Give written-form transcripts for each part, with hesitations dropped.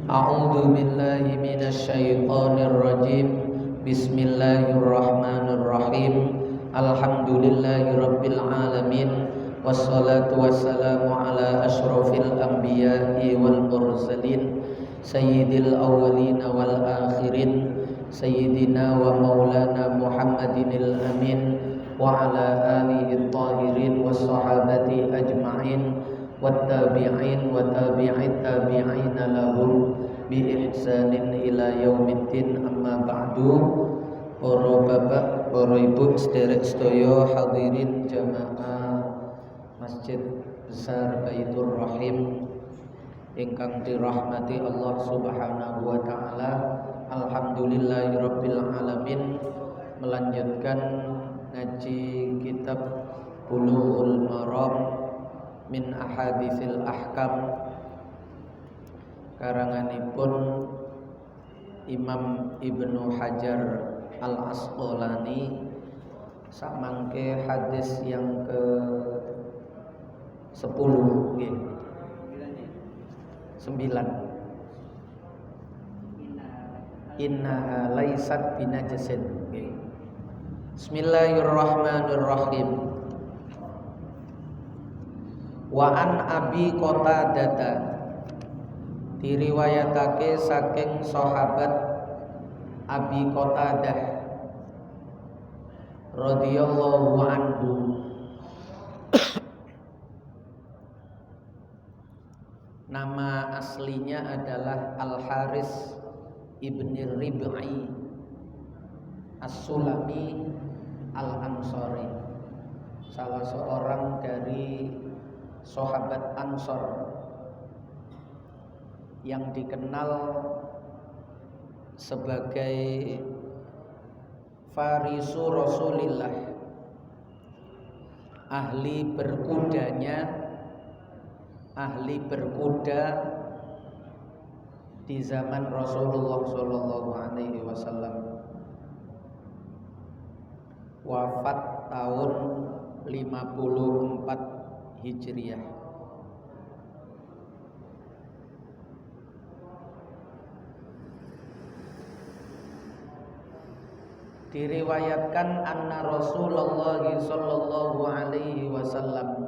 A'udzu billahi minasy syaithanir rajim. Bismillahirrahmanirrahim. Alhamdulillahirabbil alamin. Wassalatu wassalamu ala asyrofil anbiya'i wal mursalin sayyidil awwalin wal akhirin sayyidina wa maulana Muhammadinil amin wa ala alihi tahirin was sahabati ajma'in wattabi'in wa tabi'it tabi'ina lahum bi ihsanin ila yaumiddin. Amma ba'du. Para bapak, para ibu sederek sedaya hadirin jamaah Masjid Besar Baitur Rahim ingkang dirahmati Allah Subhanahu wa taala. Alhamdulillahirabbil alamin. Melanjutkan ngaji kitab Bulughul Maram min Ahaditsil Ahkam karanganipun Imam Ibnu Hajar Al-Asqalani. Samangke hadis yang ke 10 nggih. 9. Innaha laysat binajasin. Nggih. Bismillahirrahmanirrahim. Wa an Abi Qatadah, diriwayatake saking sahabat Abi Qatadah radhiyallahu anhu. Nama aslinya adalah Al-Haris ibni Rib'i As-Sulami Al-Ansari, salah seorang dari sahabat Ansor yang dikenal sebagai Farisu Rasulillah, ahli berkuda di zaman Rasulullah sallallahu alaihi wasallam. Wafat tahun 54 Hijriah. Diriwayatkan anna Rasulullah sallallahu alaihi wasallam,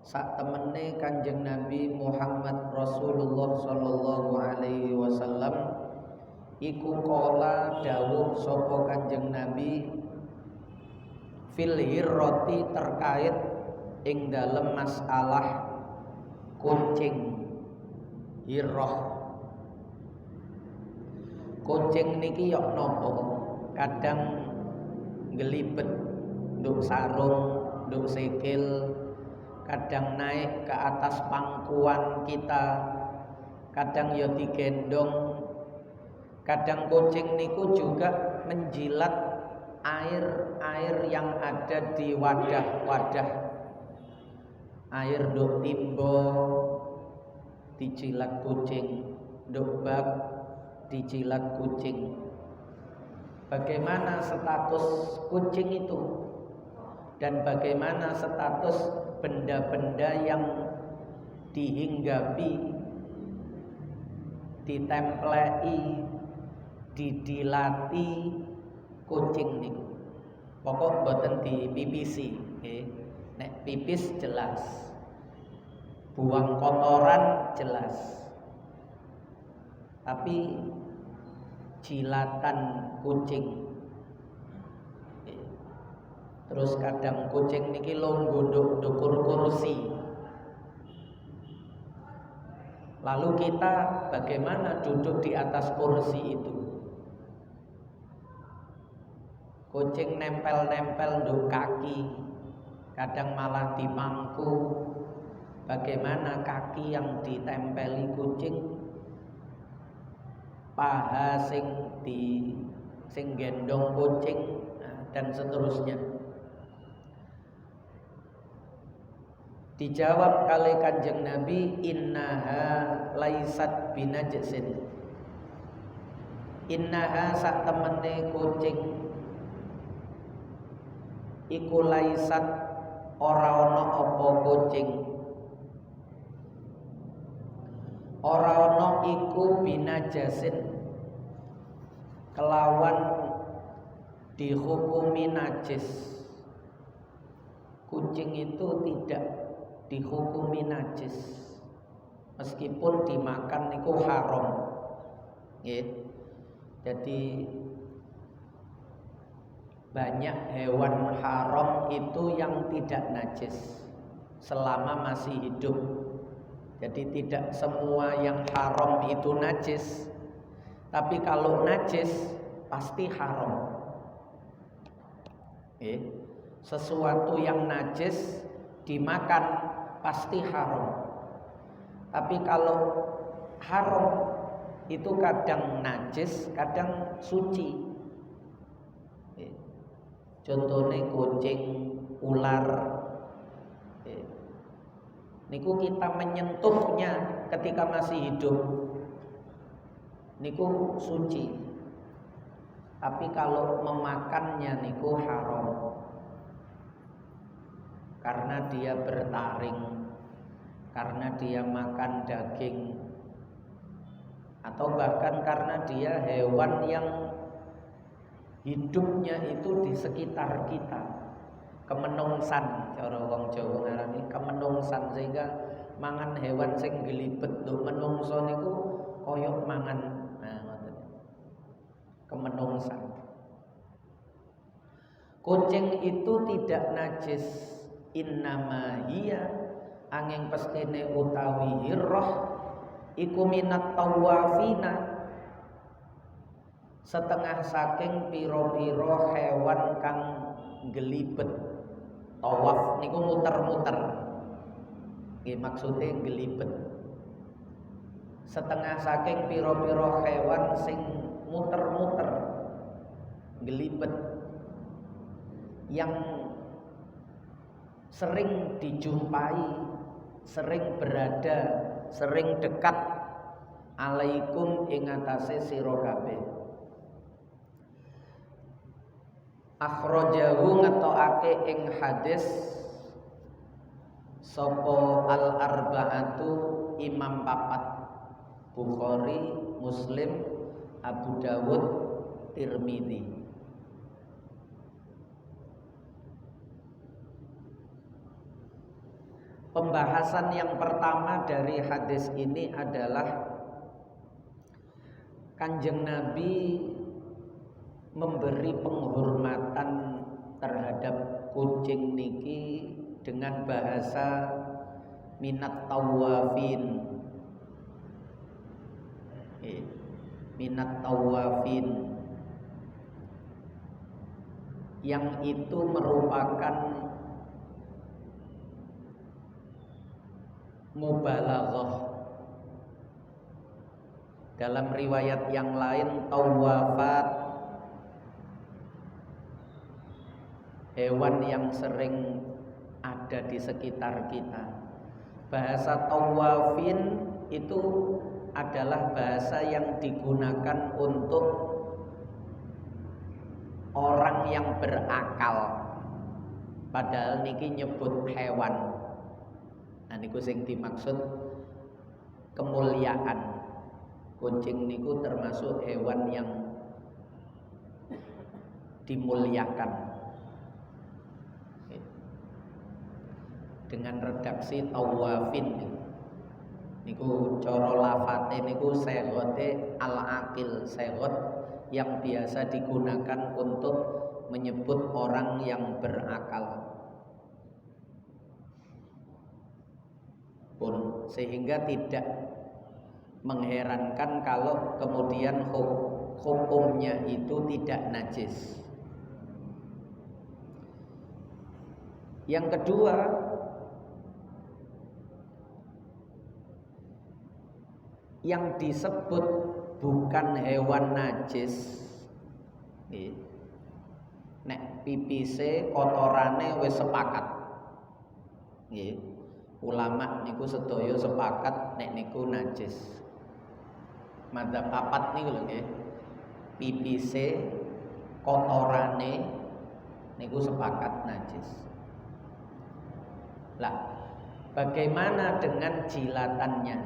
sak temene Kanjeng Nabi Muhammad Rasulullah sallallahu alaihi wasallam iku kala dawuh sapa Kanjeng Nabi fil hirrati, terkait ing dalem masalah kucing. Hirrah, kucing niki yok nopo? Kadang ngelibet nduk sarung, nduk sikil, kadang naik ke atas pangkuan kita, kadang ya digendong. Kadang kucing niku juga menjilat air yang ada di wadah-wadah. Air nduk timbo dijilat kucing, nduk bak dijilat kucing. Bagaimana status kucing itu dan bagaimana status benda-benda yang dihinggapi, ditemplei, didilati kucing niku. Pokok boten dipipisi, nggih. Nek pipis jelas, buang kotoran jelas. Tapi jilatan kucing, terus kadang kucing niki longgo ndukur kursi. Lalu kita bagaimana duduk di atas kursi itu? Kucing nempel-nempel nduk kaki, kadang malah di mangku. Bagaimana kaki yang ditempeli kucing, paha sing gendong kucing, dan seterusnya. Dijawab kali Kanjeng Nabi, innaha laisat binajasin. Innaha sak temene kucing iku laisat, ora ana apa kucing ora ana iku binajasin, kelawan dihukumi najis. Kucing itu tidak dihukumi najis, meskipun dimakan niku haram. Jadi banyak hewan haram itu yang tidak najis selama masih hidup. Jadi tidak semua yang haram itu najis, tapi kalau najis pasti haram. Sesuatu yang najis dimakan pasti haram. Tapi kalau haram itu kadang najis, kadang suci. Contohnya kucing, ular. Niku kita menyentuhnya ketika masih hidup, niku suci. Tapi kalau memakannya niku haram, karena dia bertaring, karena dia makan daging, atau bahkan karena dia hewan yang hidupnya itu di sekitar kita. Kemenungsan, cara wong Jawa ngarani kemenungsan, sehingga mangan hewan sing gelibet. Lho menungso niku koyok mangan, ngoten. Kemenungsan. Kucing itu tidak najis, innama hiya, angin pestine utawi hirroh iku minat tawafina, setengah saking piro-piro hewan kang gelibet. Tawaf niku muter-muter. Maksudnya gelibet. Setengah saking piro-piro hewan sing muter-muter, gelibet, yang sering dijumpai, sering berada, sering dekat alaikum ing atase sira kabeh. Akhrajahu ngetokake ing hadis sapa al arba'atu imam papat, Bukhari, Muslim, Abu Dawud, Tirmidzi. Pembahasan yang pertama dari hadis ini adalah Kanjeng Nabi memberi penghormatan terhadap kucing niki dengan bahasa minat tawafin. Minat tawafin, yang itu merupakan mubalaghah. Dalam riwayat yang lain tawafat, hewan yang sering ada di sekitar kita. Bahasa tawafin itu adalah bahasa yang digunakan untuk orang yang berakal, padahal niki nyebut hewan. Nah niku sing dimaksud kemuliaan. Kucing niku termasuk hewan yang dimuliakan. Dengan redaksi tawafin niku cara lafate niku segote al-aqil, segot yang biasa digunakan untuk menyebut orang yang berakal. Pun sehingga tidak mengherankan kalau kemudian hukumnya itu tidak najis. Yang kedua, yang disebut bukan hewan najis, nek pipise kotorane wis sepakat. Ulama niku sedaya sepakat nek niku najis. Madzhab papat niku lho nggih. Pipise kotorane niku sepakat najis. Lah, bagaimana dengan jilatannya?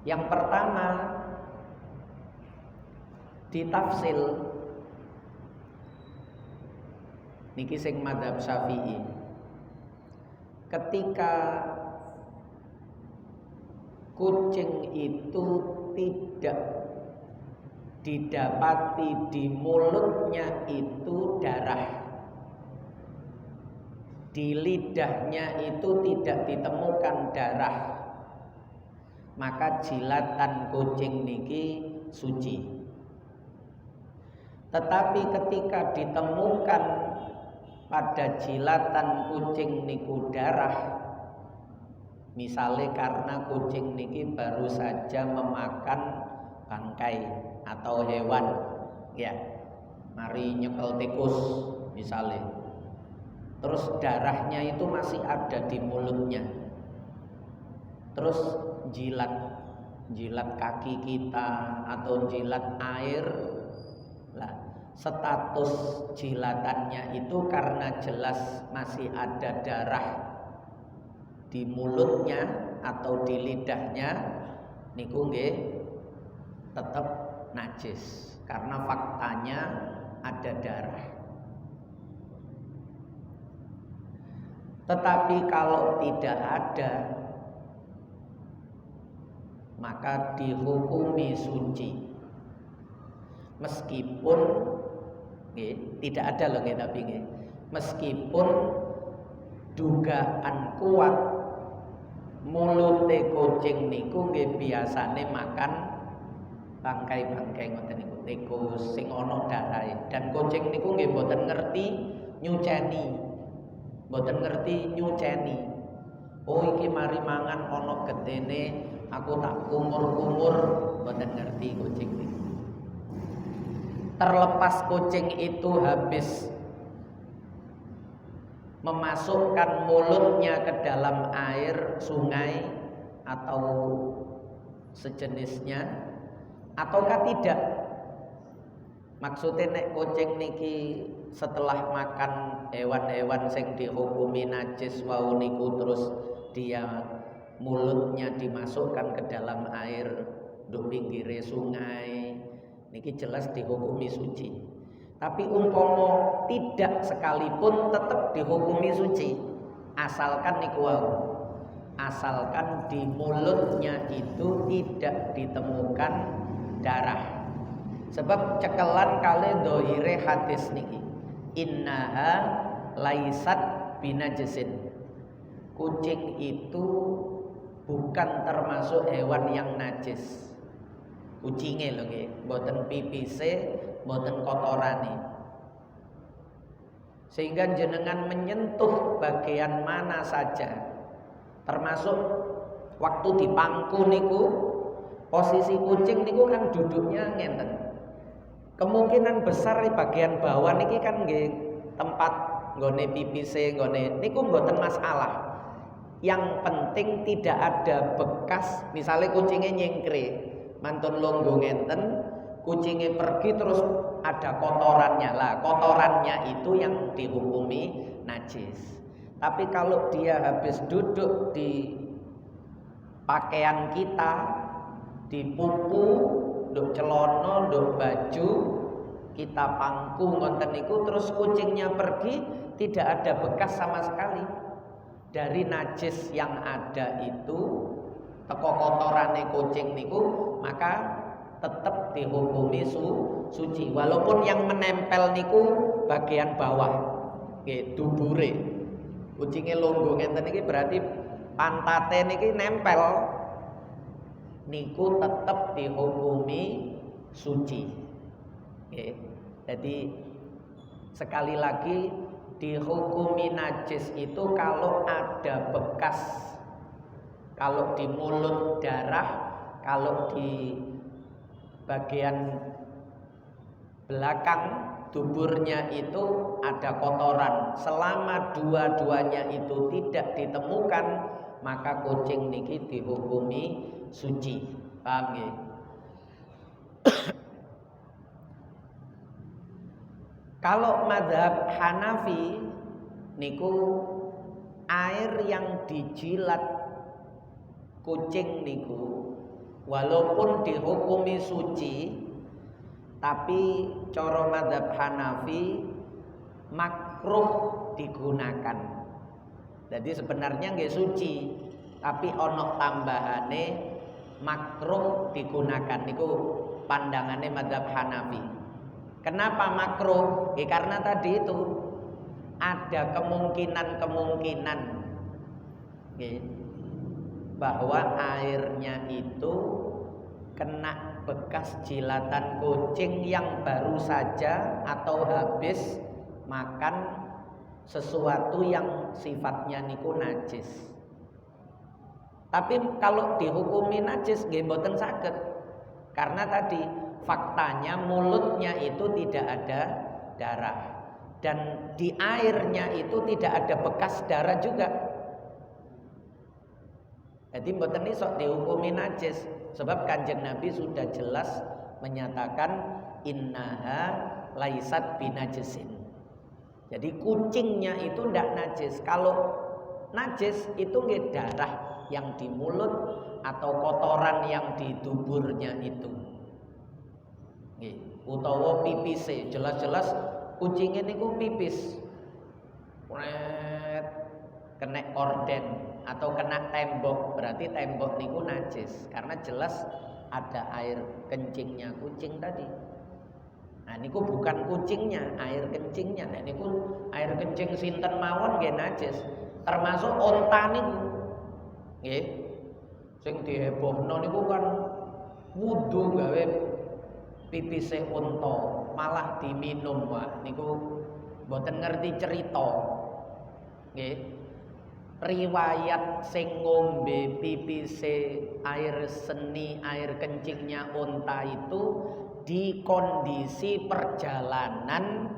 Yang pertama ditafsil niki sing madzhab Syafi'i. Ketika kucing itu tidak didapati di mulutnya itu darah, di lidahnya itu tidak ditemukan darah, maka jilatan kucing niki suci. Tetapi ketika ditemukan pada jilatan kucing niku darah, misalnya karena kucing niki baru saja memakan bangkai atau hewan, ya, mari nyekel tikus misalnya, terus darahnya itu masih ada di mulutnya, terus jilat kaki kita atau jilat air, lah status jilatannya itu karena jelas masih ada darah di mulutnya atau di lidahnya, niku nggih tetap najis karena faktanya ada darah. Tetapi kalau tidak ada, maka dihukumi suci. Meskipun tidak ada loh, tapi meskipun dugaan kuat mulute kucing niku biasane makan bangkai-bangkai ngoten niku, tikus sing ana darahe, dan kucing niku nggih mboten ngerti nyuceni. Oh iki mari mangan ana gedene, aku tak kumur-kumur, mboten ngerti kucing niku. Terlepas kucing itu habis memasukkan mulutnya ke dalam air sungai atau sejenisnya ataukah tidak. Maksudnya nek kucing niki setelah makan hewan-hewan sing dihukumi najis wau niku terus dia mulutnya dimasukkan ke dalam air nduk pinggire sungai, niki jelas dihukumi suci. Tapi umpama tidak sekalipun tetap dihukumi suci, asalkan niku wau, asalkan di mulutnya itu tidak ditemukan darah. Sebab cekelan kali dohire hadis niki, innaha laisat binajisin, kucing itu bukan termasuk hewan yang najis. Kucinge lho nggih, mboten pipise, mboten kotorane. Sehingga jenengan menyentuh bagian mana saja, termasuk waktu di pangku niku, posisi kucing niku kan duduknya ngenten. Kemungkinan besar di bagian bawah niki kan nggih tempat nggone pipise, nggone niku mboten masalah. Yang penting tidak ada bekas, misalnya kucingnya nyengkre, mantun longgo ngenten, kucingnya pergi terus ada kotorannya lah, kotorannya itu yang dihukumi najis. Tapi kalau dia habis duduk di pakaian kita, di pupu, nduk celana, nduk baju, kita pangku ngonten niku, terus kucingnya pergi, tidak ada bekas sama sekali dari najis yang ada itu, teko kotorane kucing niku, maka tetap dihukumi suci. Walaupun yang menempel niku bagian bawah, nggih dubure. Kucinge longgo ngenten iki berarti pantate niki nempel, niku tetap dihukumi suci. Nggih. Jadi sekali lagi dihukumi najis itu kalau ada bekas, kalau di mulut darah, kalau di bagian belakang duburnya itu ada kotoran. Selama dua-duanya itu tidak ditemukan, maka kucing niki dihukumi suci. Paham nggih? Kalau mazhab Hanafi niku air yang dijilat kucing niku Walaupun dihukumi suci, tapi cara madzhab Hanafi makruh digunakan. Jadi sebenarnya nggih suci, tapi ono tambahane makruh digunakan. Niku pandangannya madzhab Hanafi. Kenapa makruh? Karena tadi itu ada kemungkinan bahwa airnya itu kena bekas jilatan kucing yang baru saja atau habis makan sesuatu yang sifatnya niku najis. Tapi kalau dihukumi najis nggih mboten saged. Karena tadi faktanya mulutnya itu tidak ada darah dan di airnya itu tidak ada bekas darah juga. Jadi mboten iso dihukumi najis sebab Kanjeng Nabi sudah jelas menyatakan innaha laisat binajisin. Jadi kucingnya itu ndak najis. Kalau najis itu nggih darah yang di mulut atau kotoran yang di tuburnya itu. Nggih, utawa pipis, jelas-jelas kucingnya niku pipis. Kena korden atau kena tembok, berarti tembok niku najis karena jelas ada air kencingnya kucing tadi. Nah niku bukan kucingnya, air kencingnya. Nah niku air kencing sinten mawon nggih najis. Termasuk onta niku. Nggih. Sing dihebohno niku kan wudu gawe pipise unta, malah diminum. Wah niku mboten ngerti cerita. Nggih. Riwayat sing ngombe pipise air seni, air kencingnya unta itu di kondisi perjalanan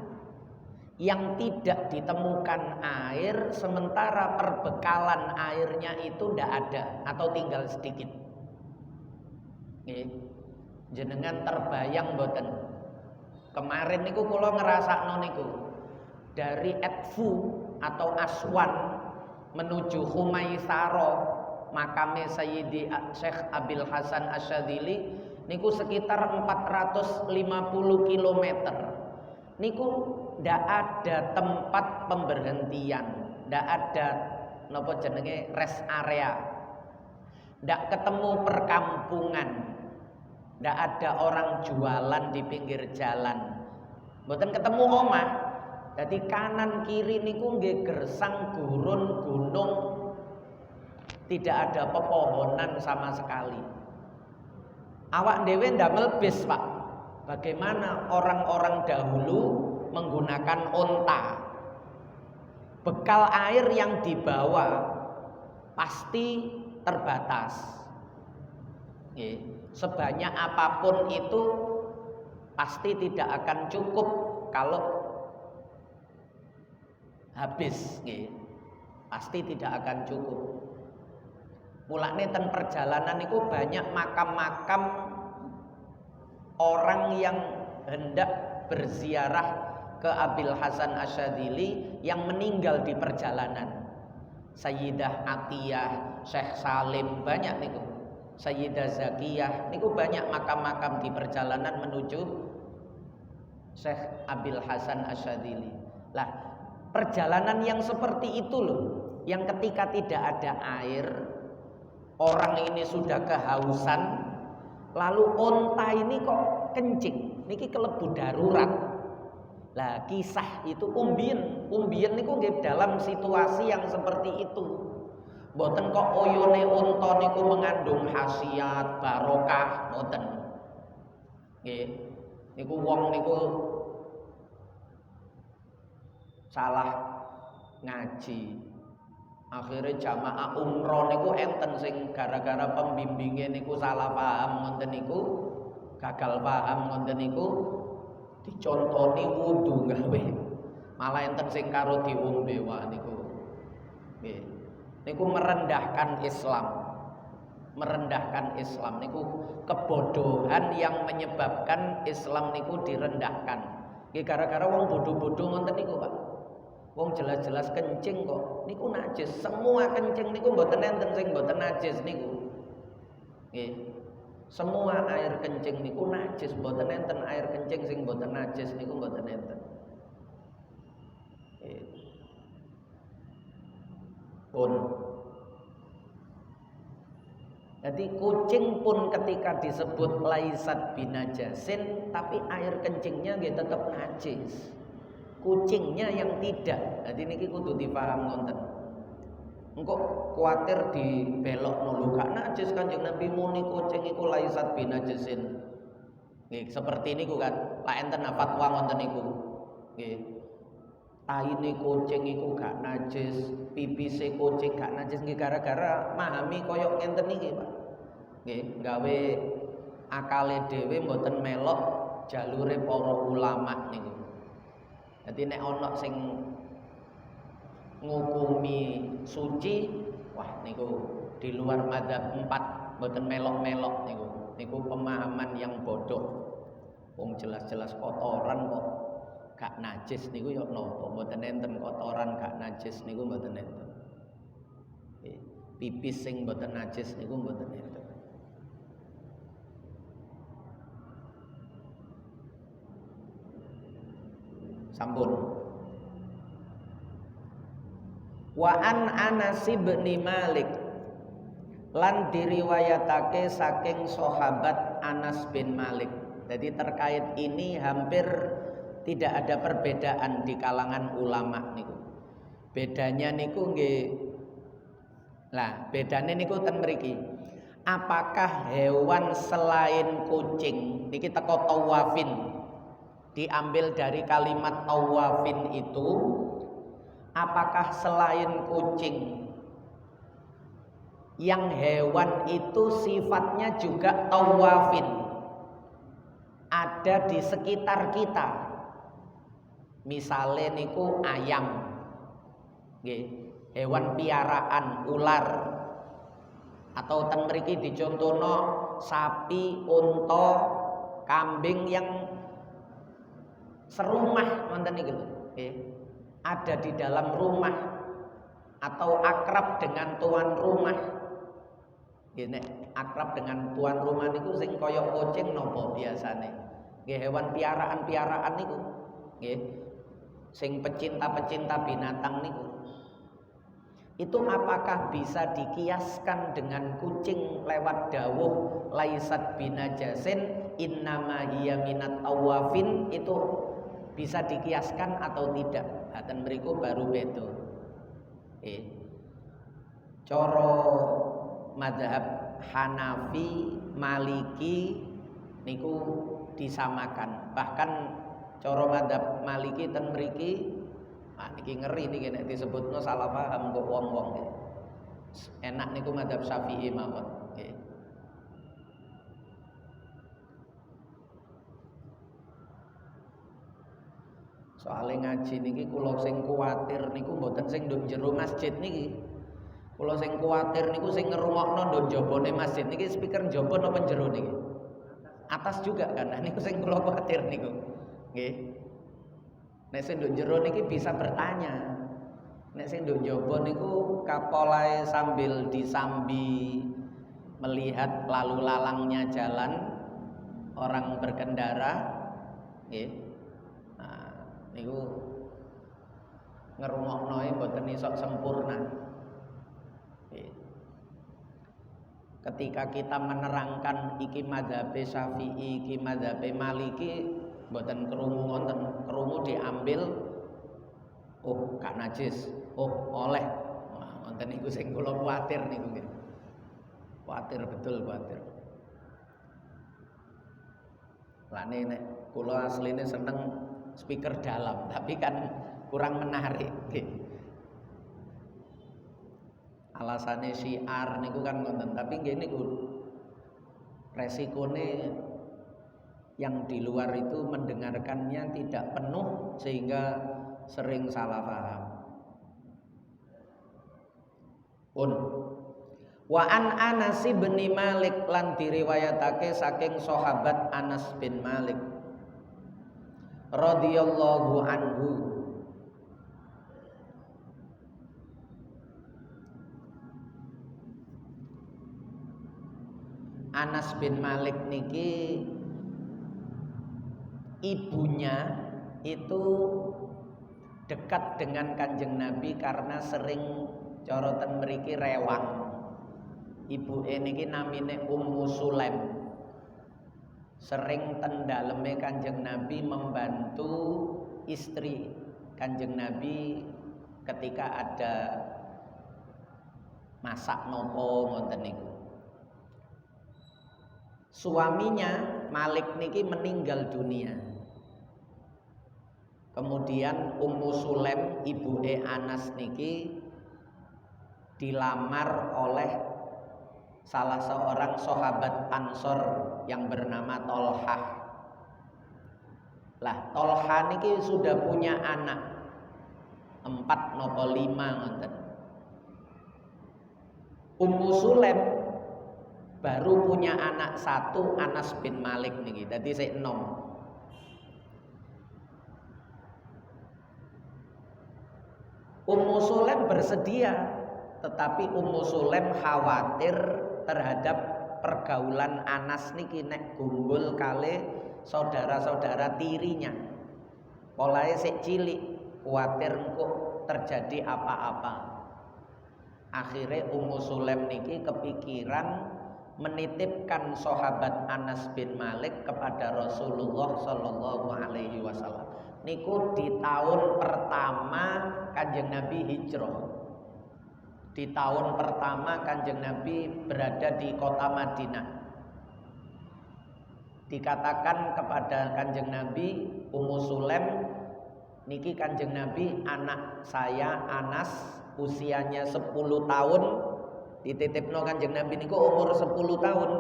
yang tidak ditemukan air, sementara perbekalan airnya itu tidak ada atau tinggal sedikit. Jenengan terbayang mboten? Kemarin niku kula ngrasakno niku dari Edfu atau Aswan menuju Humaisaro, makame Sayyidi Syekh Abil Hasan Asyadzili niku sekitar 450 km. Niku ndak ada tempat pemberhentian, ndak ada napa jenenge rest area. Ndak ketemu perkampungan. Ndak ada orang jualan di pinggir jalan. Mboten ketemu omah. Jadi kanan kiri niku nggih gersang gurun gunung. Tidak ada pepohonan sama sekali. Awak dhewe ndamel bis, Pak. Bagaimana orang-orang dahulu menggunakan onta. Bekal air yang dibawa pasti terbatas. Sebanyak apapun itu pasti tidak akan cukup kalau habis. Pasti tidak akan cukup. Mulane ten perjalanan itu banyak makam-makam orang yang hendak berziarah ke Abil Hasan Asyadzili yang meninggal di perjalanan. Sayyidah Atiyah, Syekh Salim, banyak niku. Sayyidah Zakiyah, niku banyak makam-makam di perjalanan menuju Syekh Abil Hasan Asyadzili. Lah, perjalanan yang seperti itu loh, yang ketika tidak ada air, orang ini sudah kehausan, lalu onta ini kok kencing, niki kelebu darurat. Lah kisah itu umbien niku nggih dalam situasi yang seperti itu. Mboten kok oyone unta niku mengandung khasiat barokah, mboten. Nggih. Niku wong niku salah ngaji. Akhirnya jamaah umroh niku enten sing gara-gara pembimbingnya niku salah paham ngoten niku, gagal paham ngoten niku, dicontoni wudu gawe. Malah enten sing karo diombe wae niku. Nggih. Niku merendahkan Islam. Merendahkan Islam niku kebodohan yang menyebabkan Islam niku direndahkan. Nggih gara-gara wong bodoh-bodoh ngoten niku, Pak. Wong jelas-jelas kencing kok niku najis. Semua kencing niku mboten enten sing mboten najis niku. Nggih. Semua air kencing niku najis, mboten enten air kencing sing mboten najis niku mboten enten. Pun. Jadi kucing pun ketika disebut laisat binajasin, tapi air kencingnya nggih tetap najis. Kucingnya yang tidak. Jadi niki kudu dipaham ngoten. Engko kuatir dibelokno lho gak najis Kanjeng Nabi muni kucing iku laisat binajasin. Nggih, seperti niku kan. Lah enten fatwa ngoten niku. Nggih. Taine kucing iku gak najis, pipise kucing gak najis nggih gara-gara memahami koyok ngenten iki, Pak. Nggih, gawe akale dhewe mboten melok jalure para ulama niku. Dadi nek ana sing ngukumi suci, wah niku di luar madzhab 4 mboten melok-melok niku. Niku pemahaman yang bodoh. Wong jelas-jelas kotoran kok gak najis niku ya napa mboten enten kotoran gak najis niku mboten enten. Pipis sing mboten najis niku mboten enten. Sampun. Wa an Anas bin Malik lan diriwayatake saking sahabat Anas bin Malik. Jadi terkait ini hampir tidak ada perbedaan di kalangan ulama niku. Bedanya niku nggih. Lah, bedane niku ten mriki. Apakah hewan selain kucing niki teko tawafin diambil dari kalimat tawafin itu, apakah selain kucing yang hewan itu sifatnya juga tawafin ada di sekitar kita? Misale niku ayam, nggih, hewan piaraan, ular, atau ten mriki dicontohno sapi, unta, kambing yang serumah wonten niku nggih, ada di dalam rumah atau akrab dengan tuan rumah. Nggih, nek akrab dengan tuan rumah niku sing kaya kucing napa biasane? Nggih, hewan piaraan-piaraan niku. Nggih. Sing pecinta-pecinta binatang niku. Itu apakah bisa dikiaskan dengan kucing lewat dawuh laisat binajasin innama hiya minat tawafin, itu bisa dikiaskan atau tidak? Haten mriku baru beda. Cara mazhab Hanafi, Maliki niku disamakan. Bahkan cara mazhab Maliki ten mriki niki ngeri niki nek disebutno salah paham kok wong-wong nggih. Enak niku mazhab Syafi'i mawon nggih. Soale ngaji niki kula sing kuwatir niku mboten sing nduk jero masjid niki. Kula sing kuwatir niku sing ngrungokno nduk jabone masjid niki speaker njaba napa jero niki? Atas juga kan. Nah niku sing kula kuwatir niku. Nggih. Nek sing nduk jero niki bisa bertanya. Nek sing nduk njaba niku kapolae sambil disambi melihat lalu lalangnya jalan orang berkendara nggih. Nah, niku ngrungokno mboten iso sempurna. Ketika kita menerangkan iki madzhabe Syafi'i, iki madzhabe Maliki, mboten krungu wonten, krungu diambil oh gak najis, oh oleh. Wah, wonten niku sing kula kuwatir niku nggih. Kuwatir betul kuwatir. Lane nek kula asline seneng speaker dalam, tapi kan kurang menarik nggih. Alasane syiar niku kan ngoten, tapi nggih niku resikone yang di luar itu mendengarkannya tidak penuh sehingga sering salah paham. Pun wa an Anas bin Malik lan diriwayatake saking sahabat Anas bin Malik radhiyallahu anhu. Anas bin Malik niki ibunya itu dekat dengan Kanjeng Nabi karena sering coroten mriki rewang. Ibu niki namine Ummu Sulaim. Sering tendaleme Kanjeng Nabi membantu istri Kanjeng Nabi ketika ada masak nopo ngoten niku. Suaminya Malik niki meninggal dunia. Kemudian Ummu Sulaim ibuke Anas niki dilamar oleh salah seorang sahabat Ansor yang bernama Tolhah. Lah Tolhah niki sudah punya anak 4 nopo 5 ngoten. Ummu Sulaim baru punya anak 1 Anas bin Malik niki. Dadi sik 6. Ummu Sulaim bersedia, tetapi Ummu Sulaim khawatir terhadap pergaulan Anas niki nek gumbul kali saudara-saudara tirinya. Polahe sik cilik, khawatir engko terjadi apa-apa. Akhirnya Ummu Sulaim niki kepikiran menitipkan sahabat Anas bin Malik kepada Rasulullah Shallallahu Alaihi Wasallam. Niku di tahun pertama Kanjeng Nabi hijrah. Di tahun pertama Kanjeng Nabi berada di kota Madinah. Dikatakan kepada Kanjeng Nabi, Ummu Sulaim, niki Kanjeng Nabi, anak saya Anas usianya 10 tahun, dititipno Kanjeng Nabi niku umur 10 tahun.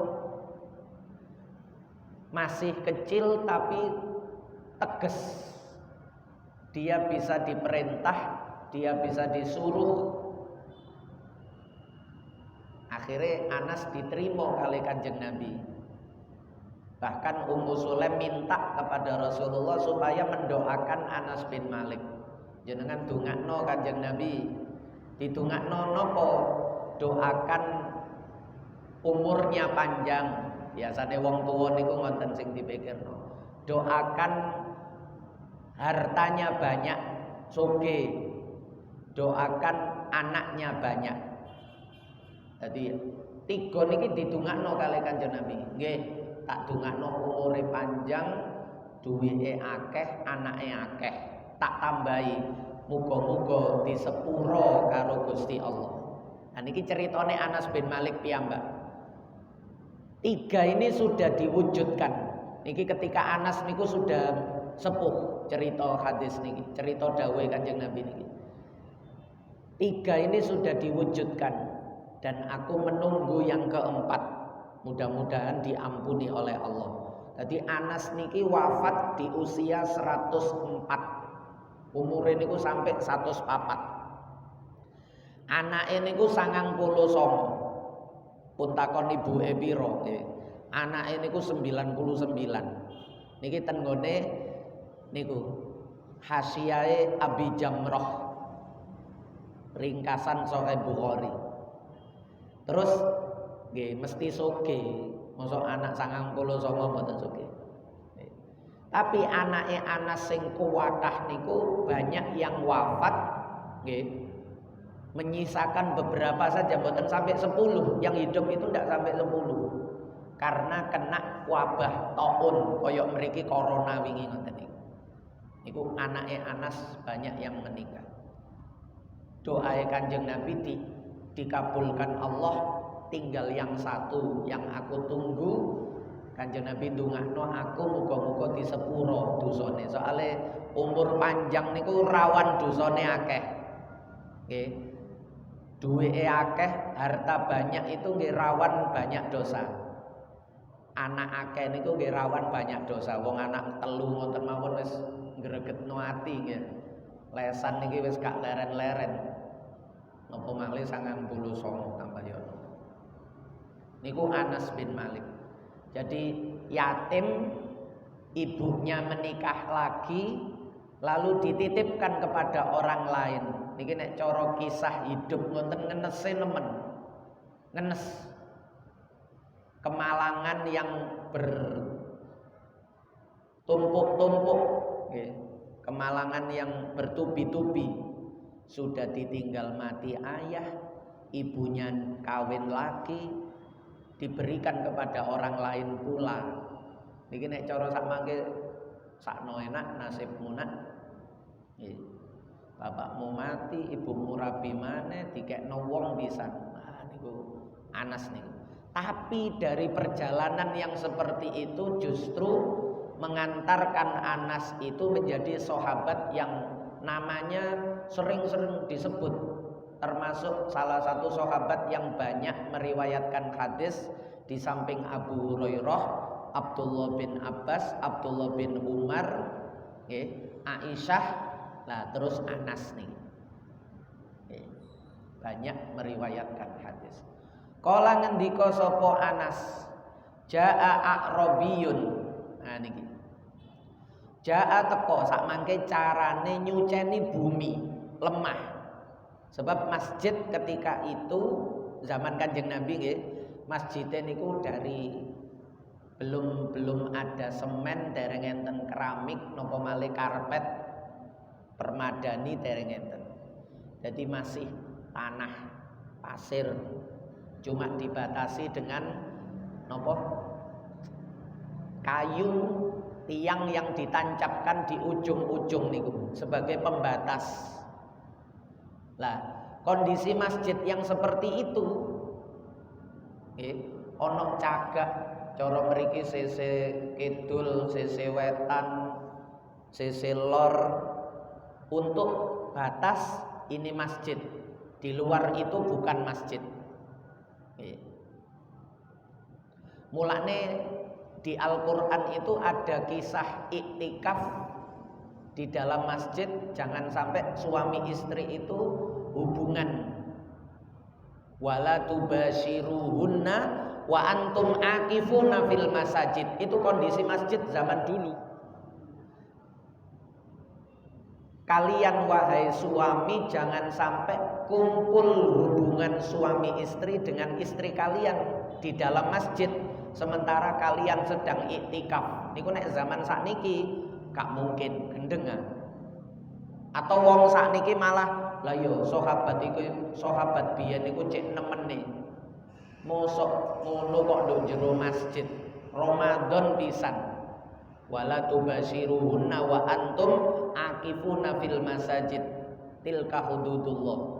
Masih kecil tapi tegas. Dia bisa diperintah, dia bisa disuruh. Akhirnya Anas diterima kali Kanjeng Nabi. Bahkan Ummu Sulaim minta kepada Rasulullah supaya mendoakan Anas bin Malik. Jenengan dongakno Kanjeng Nabi. Didongakno napa? Doakan umurnya panjang. Biasane wong tuwa niku ngoten sing dipikirno. Doakan hartanya banyak, sugih. Doakan anaknya banyak. Jadi 3 niki didongakno kali Kanjeng Nabi. Nggih, tak dongakno umure panjang, duwike akeh, anake akeh. Tak tambahi, muga-muga disepuro karo Gusti Allah. Nah niki ceritane Anas bin Malik piyambak. 3 ini sudah diwujudkan. Niki ketika Anas niku sudah sepuh, cerita hadis niki, cerita dawuh Kanjeng Nabi niki. 3 ini sudah diwujudkan dan aku menunggu yang keempat. Mudah-mudahan diampuni oleh Allah. Jadi Anas niki wafat di usia 104. Umure niku sampai 104. Anake niku 99. Pun takon ibuke pira nggih. Anake niku 99. Niki ten nggone niku Hasyiae Abi Jamrah. Ringkasan Sahih Bukhari. Terus nggih mesti sugih. Mosok anak 99 mboten sugih. Tapi anake Anas sing kuwatah niku banyak yang wafat nggih. Menyisakan beberapa saja, mboten sampai 10. Yang hidup itu tidak sampai 10. Karena kena wabah taun koyok mriki corona wingi ngoten niku. Niku anake Anas banyak yang meninggal. Doa Kanjeng Nabi dikabulkan Allah, tinggal yang 1 yang aku tunggu. Kanjeng Nabi ndongakno aku muga-muga disepuro dosane. Soale umur panjang niku rawan dosane akeh. Nggih. Duwike akeh, harta banyak itu nggih rawan banyak dosa. Anak akeh niku nggih rawan banyak dosa. Wong anak 3 ngoten mawon wis ngregetno ati nggih. Lesan niki wis gak leren-leren. Napa malih 99 tambah ya. Niku Anas bin Malik. Jadi yatim, ibunya menikah lagi, lalu dititipkan kepada orang lain. Niki nek cara kisah hidup ngoten ngenese nemen. Ngenes. kemalangan yang bertumpuk-tumpuk, kemalangan yang bertubi-tubi. Sudah ditinggal mati ayah, ibunya kawin lagi, diberikan kepada orang lain pula. Niki nek cara sak mangke sakno enak nasibmu nak. Bapakmu mati, ibumu rabi maneh, dikekno wong pisan. Niku Anas niku. Tapi dari perjalanan yang seperti itu justru mengantarkan Anas itu menjadi sahabat yang namanya sering-sering disebut, termasuk salah satu sahabat yang banyak meriwayatkan hadis di samping Abu Hurairah, Abdullah bin Abbas, Abdullah bin Umar, Aisyah, nah terus Anas nih, banyak meriwayatkan hadis. Kala ngendika sapa Anas, jaa a'rabiyun. Nah niki. Jaa teko sak mangke carane nyuceni bumi lemah. Sebab masjid ketika itu zaman Kanjeng Nabi nggih, masjidnya niku dari belum ada semen, dereng enten keramik, napa malih karpet, permadani dereng enten. Jadi masih tanah, pasir. Cuma dibatasi dengan napa? Kayu tiang yang ditancapkan di ujung-ujung niku sebagai pembatas. Lah, kondisi masjid yang seperti itu ono cagak cara mriki sisi kidul, sisi wetan, sisi lor untuk batas ini masjid. Di luar itu bukan masjid. Mulane di Al-Quran itu ada kisah iktikaf di dalam masjid. Jangan sampai suami istri itu hubungan. Wala tubashiruhunna wa antum akifuna fil masajid. Itu kondisi masjid zaman dulu. Kalian wahai suami jangan sampai kumpul hubungan suami istri dengan istri kalian di dalam masjid sementara kalian sedang iktikaf. Niku nek zaman sakniki gak mungkin gendeng. Atau wong sakniki malah lah yo sahabat iku sahabat biyen niku cek nemene. Mosok ngono kok nduk jero masjid. Ramadan pisan. Wala tubashiruhunna wa antum akifuna fil masajid. Tilka hududullah.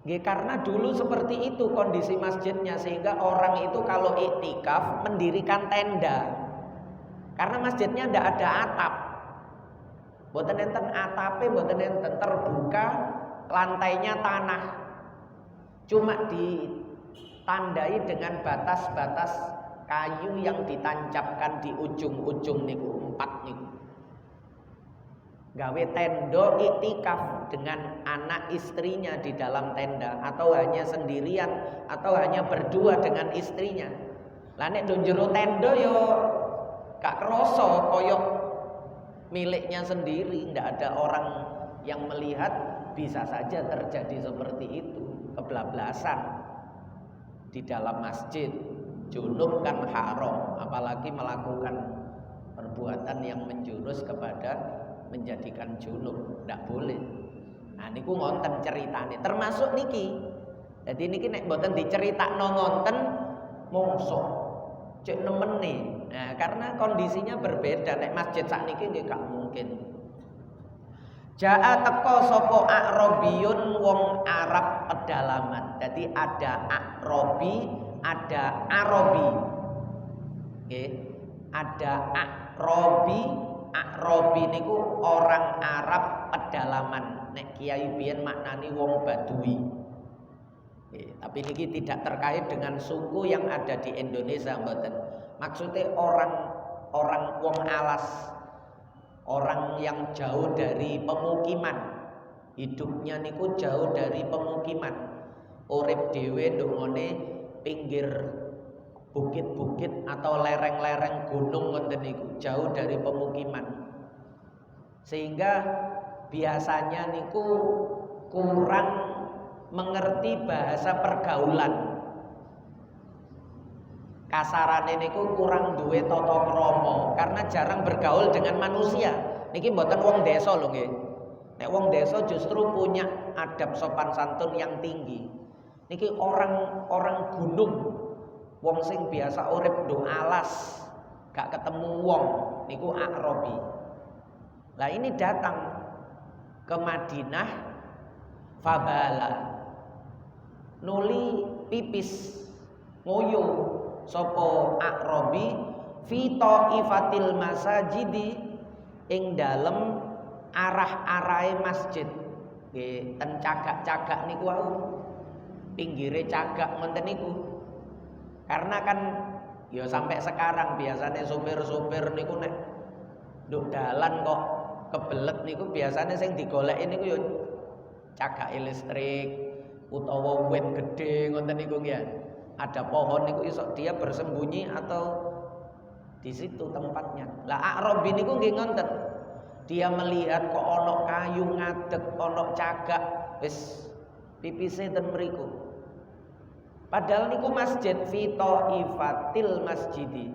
Karena dulu seperti itu kondisi masjidnya, sehingga orang itu kalau iktikaf mendirikan tenda. Karena masjidnya tidak ada atap. Mboten enten atape, mboten enten, terbuka, lantainya tanah. Cuma ditandai dengan batas-batas kayu yang ditancapkan di ujung-ujung niku, 4 niku. Gawe tenda iktikaf dengan anak istrinya di dalam tenda, atau hanya sendirian, atau hanya berdua dengan istrinya. Lah nek nduk jero tenda yo gak kroso koyok miliknya sendiri, ndak ada orang yang melihat, bisa saja terjadi seperti itu, kebablasan di dalam masjid. Junub kan haram, apalagi melakukan perbuatan yang menjurus kepada menjadikan junub, ndak boleh. Nah niku ngonten ceritane, termasuk niki. Jadi niki nek mboten diceritakno ngonten mongso cek nemene. Nah, karena kondisinya berbeda. Nek masjid sakniki nggih gak mungkin. Jaa teko sapa a'rabiyun wong Arab pedalaman. Jadi ada a'rabi, ada arabi. Nggih, ada a'rabi. A'rabi niku orang Arab pedalaman. Nek kiai biyen maknani wong Badui. Tapi niki tidak terkait dengan suku yang ada di Indonesia mboten. Maksudnya orang wong alas, orang yang jauh dari pemukiman. Hidupnya niku jauh dari pemukiman. Urip dhewe ndongone pinggir bukit-bukit atau lereng-lereng gunung ngoten niku, jauh dari pemukiman. Sehingga biasanya niku kurang mengerti bahasa pergaulan. kasarane niku kurang duwe tata krama karena jarang bergaul dengan manusia. Niki mboten wong desa lho nggih. Nek wong desa justru punya adab sopan santun yang tinggi. Niki orang gunung, wong sing biasa urip do alas, gak ketemu wong, niku A'rabi. Lah ini datang ke Madinah, fabala, nuli pipis, ngoyo, sopo A'rabi, fi taifatil masajidi, ing dalem arah-arahe masjid. Nggih, ten cagak-cagak niku wau. Pinggire cagak ngoten niku. Karena kan ya sampai sekarang biasanya sopir-sopir niku nek nduk dalan kok kebelet niku biasanya sing digoleki niku ya cagak listrik utawa wit gede ngoten niku ya. Ada pohon niku iso dia bersembunyi atau di situ tempatnya. Lah A'rabi niku nggih ngoten. Dia melihat kok ana kayu ngadeg, ana cagak, wis pipise ten mriku. Padahal niku masjid fi taifatil masjidi.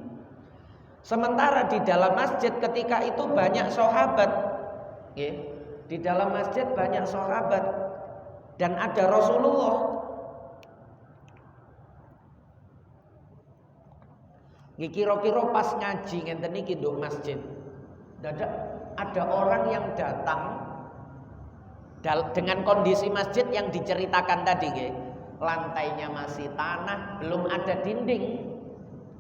Sementara di dalam masjid ketika itu banyak sahabat. Nggih. Di dalam masjid banyak sahabat dan ada Rasulullah. Nggih kira-kira pas ngaji ngenten iki nduk masjid. Dadak ada orang yang datang dengan kondisi masjid yang diceritakan tadi nggih. Lantainya masih tanah, belum ada dinding.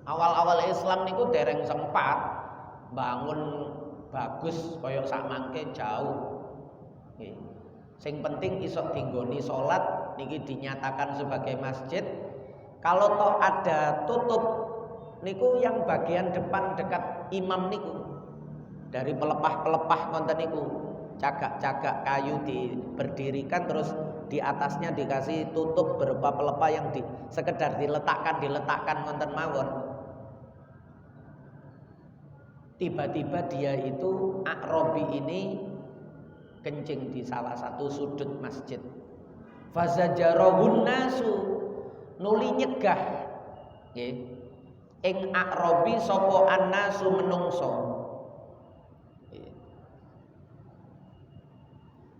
Awal-awal Islam niku dereng sempat bangun bagus kaya sak mangke jauh. Nggih. Sing penting iso dinggoni salat niki dinyatakan sebagai masjid. Kalau toh ada tutup niku yang bagian depan dekat imam niku. Dari pelepah-pelepah konten niku, cagak-cagak kayu berdirikan terus di atasnya dikasih tutup berupa pelepah yang sekedar diletakkan konten mawon. Tiba-tiba dia itu A'rabi ini kencing di salah satu sudut masjid. Fazajarahun nasu, nuli nyegah nggih ing A'rabi sapa annasu menungso.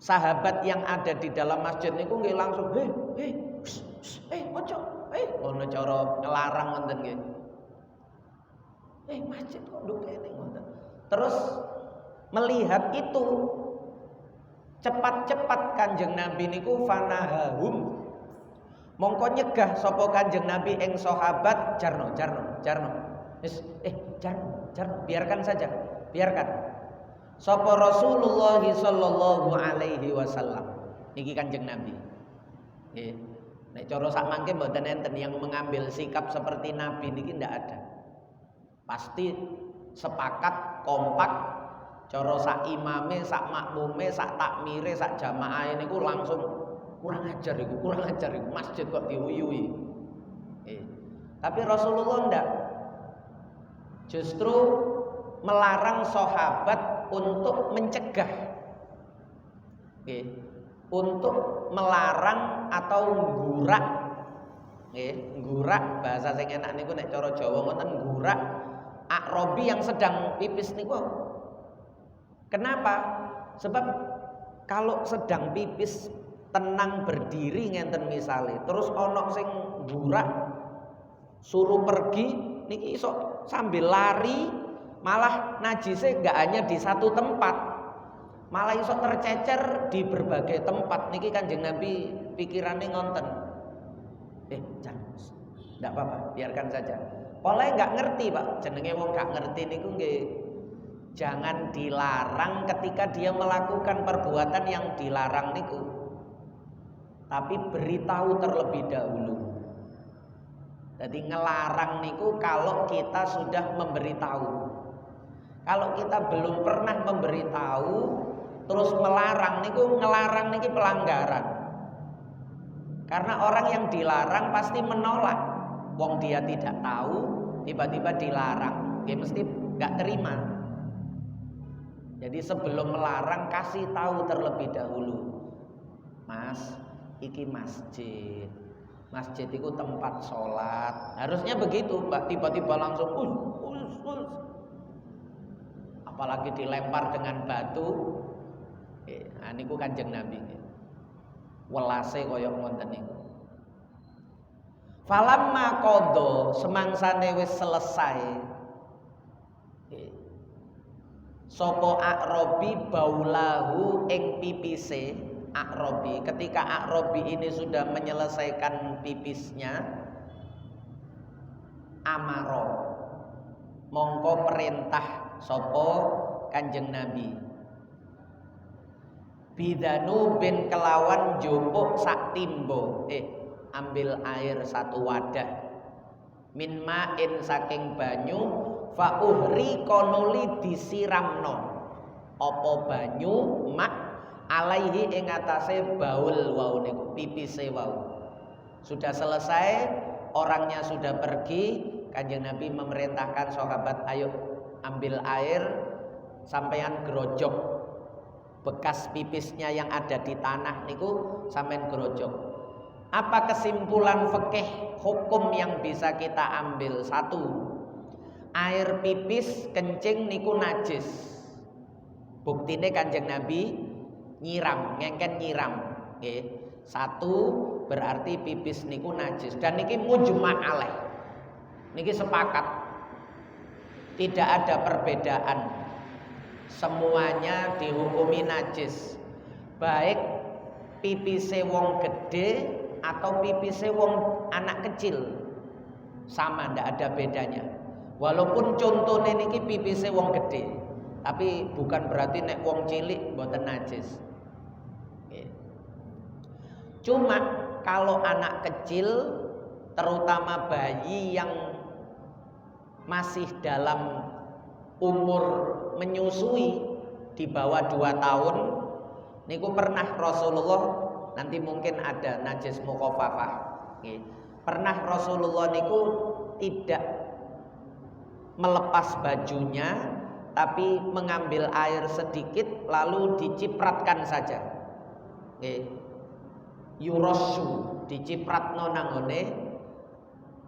Sahabat yang ada di dalam masjid niku nggih langsung ojo ngono cara ngelarang wonten nggih. Masjid kok nduk kene ngoten. Terus melihat itu cepat-cepat Kanjeng Nabi niku fanahahum. Mongko nyegah sapa Kanjeng Nabi ing sahabat jarno. Wis jarno, biarkan saja, biarkan. Sapa Rasulullah sallallahu alaihi wasallam. Niki Kanjeng Nabi. Nggih. Nek cara sak mangke mboten enten yang mengambil sikap seperti Nabi niki ndak ada. Pasti sepakat kompak cara sak imame, sak makmume, sak takmire, sak jamaahe niku langsung kurang ajar iku masjid kok diuyui. Tapi Rasulullah ndak. Justru melarang sahabat untuk mencegah, untuk melarang atau nggurak, nggurak bahasa sing enak niku nek cara Jawa ngoten nggurak A'rabi yang sedang pipis niku. Kenapa? Sebab kalau sedang pipis tenang berdiri ngenten misale, terus ana sing nggurak suruh pergi niki iso sambil lari. Malah najise enggak hanya di satu tempat, malah iso tercecer di berbagai tempat. Niki Kanjeng Nabi pikirannya ngonten. Jangan, enggak apa-apa, biarkan saja. Oleh enggak ngerti Pak, jenenge wong enggak ngerti niku nggih. Jangan dilarang ketika dia melakukan perbuatan yang dilarang niku. Tapi beritahu terlebih dahulu. Jadi ngelarang niku kalau kita sudah memberitahu. Kalau kita belum pernah memberitahu terus melarang niku, ngelarang niki pelanggaran. Karena orang yang dilarang pasti menolak. Wong dia tidak tahu, tiba-tiba dilarang, dia mesti nggak terima. Jadi sebelum melarang kasih tahu terlebih dahulu. Mas, iki masjid. Masjid itu tempat sholat, harusnya begitu, Mbak. Tiba-tiba langsung us. Apalagi dilempar dengan batu. Nah niku Kanjeng Nabi. Welase kaya ngoten niku. Falamma qadha, semangsane wis selesai. Sapa A'rabi baulahu ing pipise. A'rabi, ketika A'rabi ini sudah menyelesaikan pipisnya, amaro, mongko perintah sapa Kanjeng Nabi, bidanu bin kelawan jupuk sak timbo, ambil air satu wadah, min ma'in saking banyu, fa uhri konuli disiramno, apa banyu mak alaihi ing atase baul wau niku, pipise wau. Sudah selesai, orangnya sudah pergi, Kanjeng Nabi memerintahkan sahabat, ayo ambil air, sampean gerojok bekas pipisnya yang ada di tanah niku, sampean gerojok. Apa kesimpulan fikih hukum yang bisa kita ambil? Satu, air pipis kencing niku najis. Buktine Kanjeng Nabi nyiram, ngengken nyiram. Satu, berarti pipis niku najis. Dan niki mujma' alaih. Niki sepakat. Tidak ada perbedaan. Semuanya dihukumi najis. Baik pipise wong gede atau pipise wong anak kecil. Sama, ndak ada bedanya. Walaupun contohnya niki pipise wong gede, tapi bukan berarti nek wong cilik mboten najis. Cuma kalau anak kecil, terutama bayi yang masih dalam umur menyusui di bawah 2 tahun, niku pernah Rasulullah, nanti mungkin ada najis mukhafafah. Pernah Rasulullah niku tidak melepas bajunya, tapi mengambil air sedikit lalu dicipratkan saja. Yurassu, dicipratno nanggone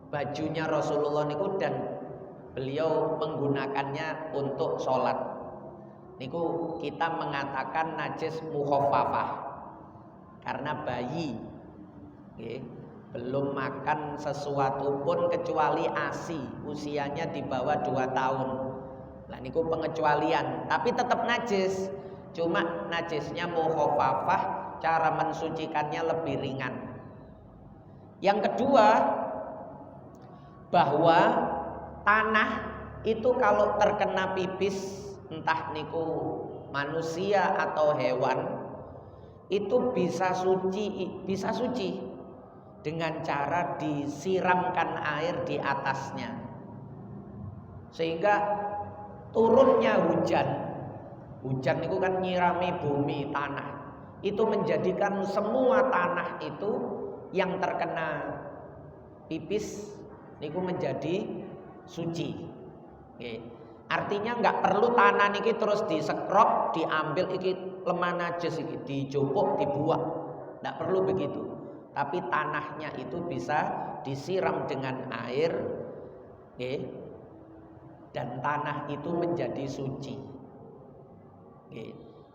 bajunya Rasulullah niku, dan beliau menggunakannya untuk sholat. Niku kita mengatakan najis mukhafafah karena bayi belum makan sesuatu pun kecuali ASI, usianya di bawah 2 tahun. Lah niku pengecualian, tapi tetap najis. Cuma najisnya mukhafafah, cara mensucikannya lebih ringan. Yang kedua, bahwa tanah itu kalau terkena pipis, entah niku manusia atau hewan, itu bisa suci dengan cara disiramkan air di atasnya, sehingga turunnya hujan itu kan nyirami bumi, tanah, itu menjadikan semua tanah itu yang terkena pipis niku menjadi suci. Artinya nggak perlu tanah niki terus disekrop, diambil iki lemah najis iki, dijupuk, dibuang, nggak perlu begitu. Tapi tanahnya itu bisa disiram dengan air, dan tanah itu menjadi suci.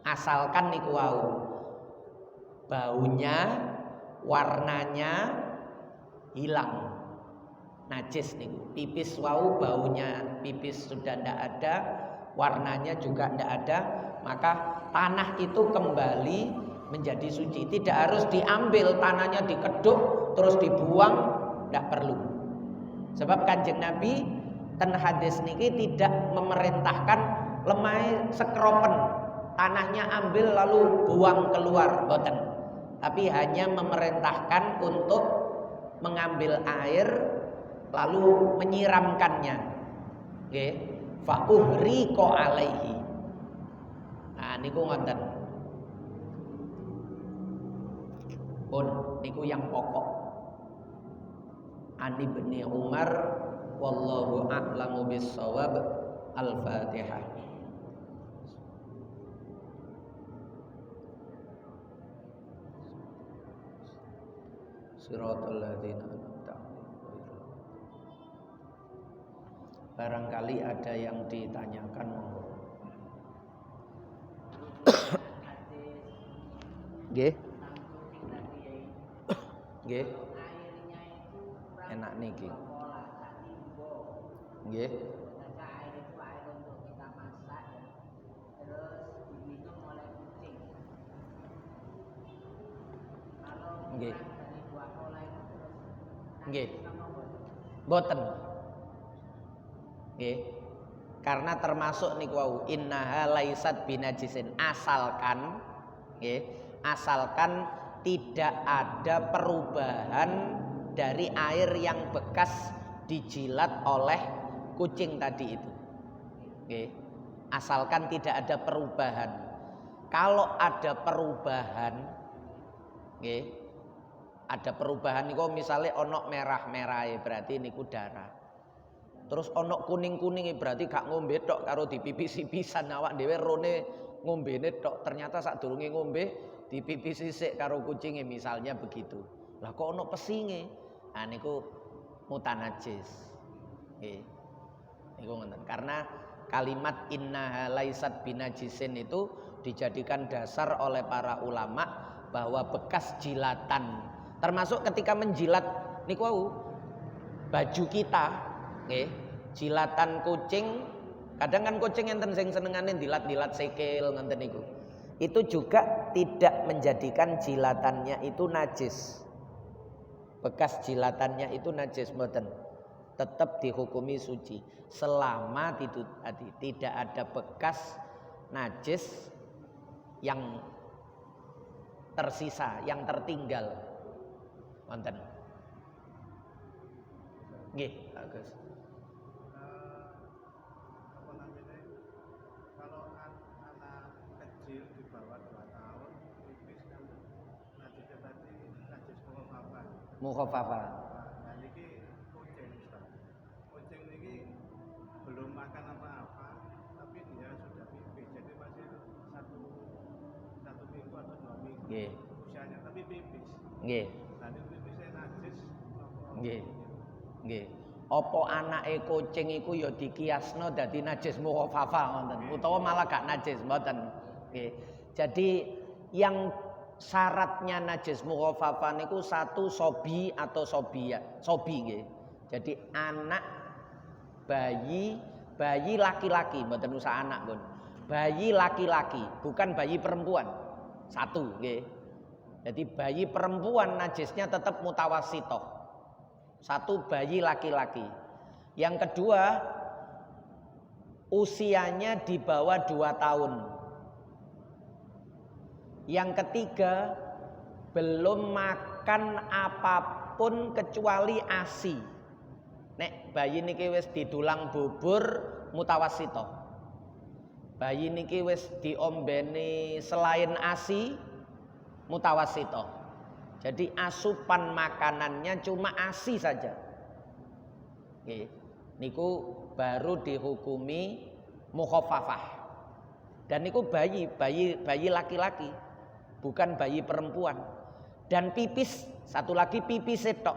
Asalkan niku wau baunya, warnanya hilang, najis niku. Pipis wau baunya, pipis sudah ndak ada, warnanya juga ndak ada, maka tanah itu kembali menjadi suci. Tidak harus diambil tanahnya, dikeduk terus dibuang, ndak perlu. Sebab Kanjeng Nabi ten hadis niki tidak memerintahkan lemai sekropen, tanahnya ambil lalu buang keluar, boten. Tapi hanya memerintahkan untuk mengambil air lalu menyiramkannya. Fa uhriqa alaihi. Nah niku ngoten. Pun niku yang pokok. Ani bin Umar wallahu a'lamu bis-shawab. Al-Fatihah. Siratal ladzina an'amta 'alaihim. Barangkali ada yang ditanyakan, monggo. Nggih. Nggih. Enak niki. Nggih. Nggih. Nggih. Boten. Nggih. Karena termasuk niku wau innaha laisat binajisin, asalkan nggih, asalkan tidak ada perubahan dari air yang bekas dijilat oleh kucing tadi itu. Nggih. Asalkan tidak ada perubahan. Kalau ada perubahan nggih, ada perubahan niku misalnya onok merah-merah berarti niku darah. Terus onok kuning-kuning berarti gak ngombe tok karo dipipisi pisan, awak dhewe rone ngombene tok, ternyata sadurunge ngombe dipipisi sik karo kucinge misalnya begitu. Lah kok ono pesinge? Nah niku mutanajis. Nggih. Niku ngoten. Karena kalimat innaha laisat binajisin itu dijadikan dasar oleh para ulama bahwa bekas jilatan, termasuk ketika menjilat niku wau baju kita, nggih, jilatan kucing, kadang kan kucing enten sing senengane dilat-dilat sikil ngoten niku. Itu juga tidak menjadikan jilatannya itu najis. Bekas jilatannya itu najis mboten. Tetap dihukumi suci selama tidak ada bekas najis yang tersisa, yang tertinggal. Wonten. Nggih, bagus. Kalau anak kecil di bawah 2 tahun pipis kan najisnya tadi najis mukhafafah. Mukhafafah. Nah niki kucing Ustaz. Kucing niki belum makan apa-apa tapi dia sudah pipis. Jadi masih satu minggu atau 2 minggu. Nggih. Usianya tapi pipis. Nggih. Nah ini pipisnya najis. Nggih. Nggih. Apa anake kucing iku ya dikiasno dadi najis mukhafafah ngoten utawa malah gak najis mboten. Nggih. Jadi yang syaratnya najis mukhafafah niku satu sobi atau sobia. Sobi nggih. Jadi anak bayi laki-laki mboten usah anak pun. Bayi laki-laki, bukan bayi perempuan. Satu nggih. Jadi bayi perempuan najisnya tetap mutawasitoh. Satu bayi laki-laki. Yang kedua usianya di bawah 2 tahun. Yang ketiga belum makan apapun kecuali ASI. Nek bayi niki wis didulang bubur mutawasitoh. Bayi niki wis diombeni selain ASI mutawasitoh. Jadi asupan makanannya cuma ASI saja. Nggih. Niku baru dihukumi mukhafafah. Dan niku bayi laki-laki, bukan bayi perempuan. Dan pipis, satu lagi pipis tok.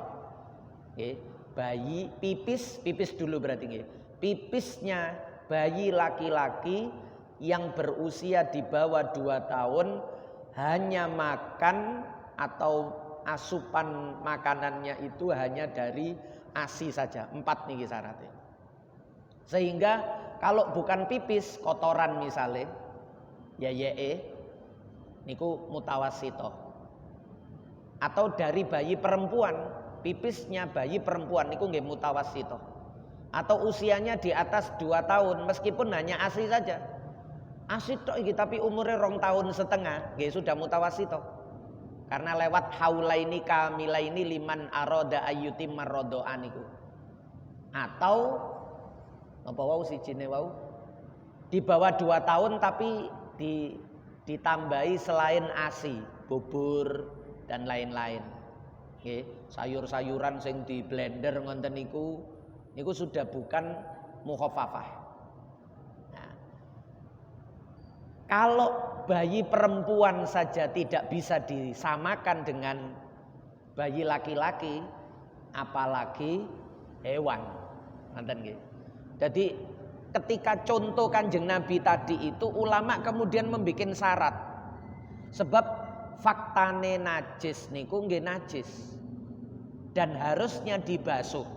Nggih. Bayi pipis dulu berarti nggih. Pipisnya bayi laki-laki yang berusia di bawah 2 tahun hanya makan atau asupan makanannya itu hanya dari ASI saja. 4 nih syaratnya. Sehingga kalau bukan pipis, kotoran misalnya, ya niku mutawasitoh. Atau dari bayi perempuan, pipisnya bayi perempuan niku nggih mutawasitoh. Atau usianya di atas 2 tahun meskipun hanya ASI saja. ASI tok iki tapi umurnya 2,5 tahun nggih sudah mutawasitoh. Karena lewat haulaini kamilaini liman aroda ayyutim marrodoan iku. Atau apa wau sijine wau di bawah 2 tahun tapi ditambahi selain ASI, bubur dan lain-lain. Nggih, sayur-sayuran sing di blender ngoten niku sudah bukan mukhafafah. Kalau bayi perempuan saja tidak bisa disamakan dengan bayi laki-laki apalagi hewan. Ngoten nggih. Jadi ketika contoh Kanjeng Nabi tadi itu ulama kemudian membuat syarat. Sebab faktane najis niku nggih najis dan harusnya dibasuh.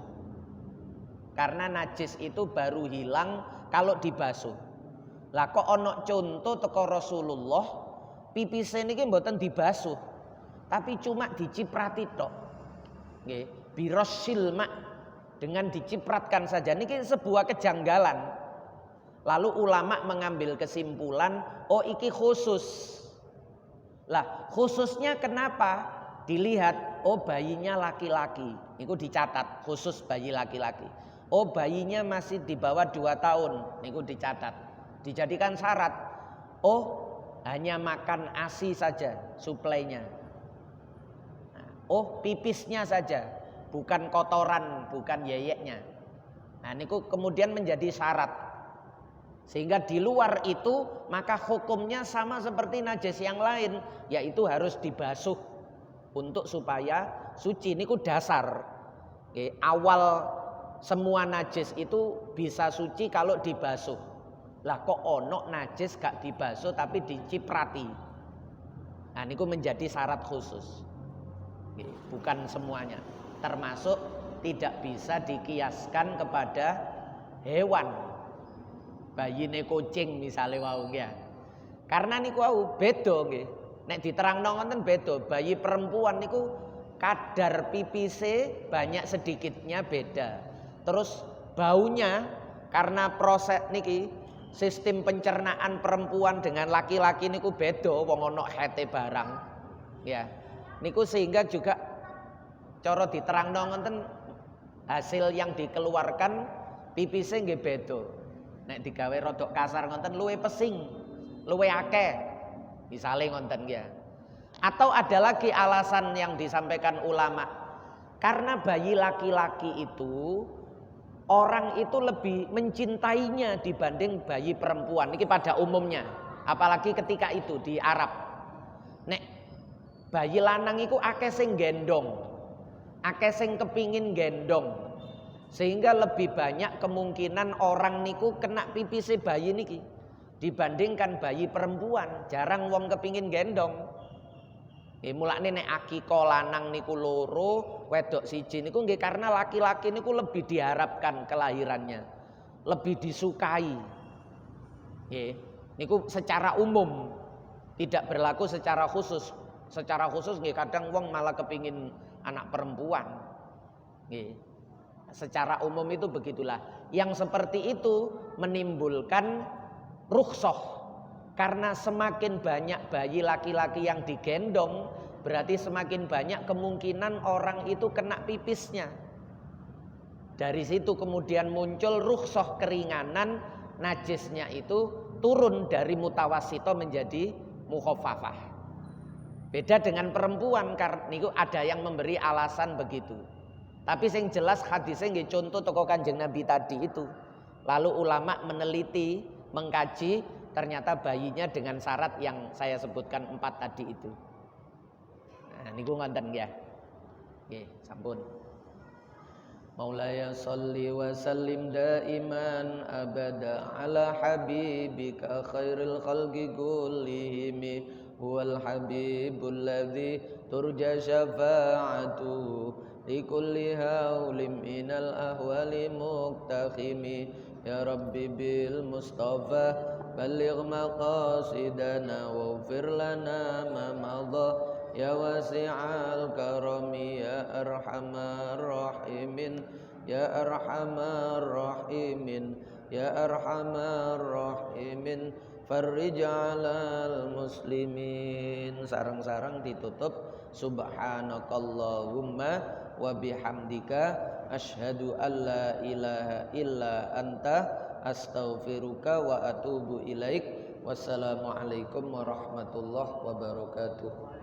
Karena najis itu baru hilang kalau dibasuh. Lah kok ana contoh teko Rasulullah pipise niki mboten dibasuh, tapi cuma diciprati tok. Nggih, birassil ma, dengan dicipratkan saja. Niki sebuah kejanggalan. Lalu ulama mengambil kesimpulan, oh iki khusus. Lah, khususnya kenapa? Dilihat, oh bayinya laki-laki. Niku dicatat, khusus bayi laki-laki. Oh bayinya masih di bawah 2 tahun. Niku dicatat. Dijadikan syarat. Oh hanya makan ASI saja suplainya. Oh pipisnya saja, bukan kotoran, bukan yeyeknya. Nah niku kemudian menjadi syarat. Sehingga di luar itu maka hukumnya sama seperti najis yang lain, yaitu harus dibasuh untuk supaya suci. Niku dasar. Oke, awal semua najis itu bisa suci kalau dibasuh. Lah kok ono najis gak dibasuh tapi diciprati. Nah niku menjadi syarat khusus. Bukan semuanya. Termasuk tidak bisa dikiaskan kepada hewan. Bayine kucing misalnya wau ya. Karena niku wau beda nggih. Nek diterangno ngoten beda. Bayi perempuan niku kadar pipise banyak sedikitnya beda. Terus baunya karena proses niki sistem pencernaan perempuan dengan laki-laki niku beda, wong ana hete barang. Ya. Niku sehingga juga cara diterangno ngoten hasil yang dikeluarkan pipise nggih beda. Nek digawe rodok kasar ngoten luwe pesing, luwe akeh. Misale ngoten ya. Atau ada lagi alasan yang disampaikan ulama. Karena bayi laki-laki itu orang itu lebih mencintainya dibanding bayi perempuan. Ini pada umumnya. Apalagi ketika itu di Arab. Nek bayi lanang itu akeh sing gendong, akeh sing kepingin gendong, sehingga lebih banyak kemungkinan orang niku kena pipise bayi niki dibandingkan bayi perempuan. Jarang wong kepingin gendong. Mulane nek akika lanang niku loro, wedok siji niku nggih karena laki-laki niku lebih diharapkan kelahirannya, lebih disukai. Nggih, niku secara umum, tidak berlaku secara khusus. Secara khusus nggih kadang wong malah kepingin anak perempuan. Nggih. Secara umum itu begitulah. Yang seperti itu menimbulkan rukhsah. Karena semakin banyak bayi laki-laki yang digendong, berarti semakin banyak kemungkinan orang itu kena pipisnya. Dari situ kemudian muncul rukhsah keringanan, najisnya itu turun dari mutawassithah menjadi mukhaffafah. Beda dengan perempuan, karena niku ada yang memberi alasan begitu. Tapi yang jelas hadisnya nggih contoh toko Kanjeng Nabi tadi itu. Lalu ulama meneliti, mengkaji, ternyata bayinya dengan syarat yang saya sebutkan 4 tadi itu. Nah, niku ngoten ya. Nggih, sampun. Maulaya sholli wa sallim daiman abada ala habibika khairil khalqi kullihim huwal habibul ladzi turja syafa'atuhu likulli haulim minal ahwali muqtakhimi ya rabbi bil mustafa balligh maqasidana waghfir lana ma madha ya wasi'al karami ya arhamar rahimin ya arhamar rahimin ya arhamar rahimin farrij 'alal muslimin. Sareng-sareng ditutup subhanakallahumma wa bihamdika asyhadu an la ilaha illa anta astaghfiruka wa atubu ilaik. Wassalamualaikum warahmatullahi wabarakatuh.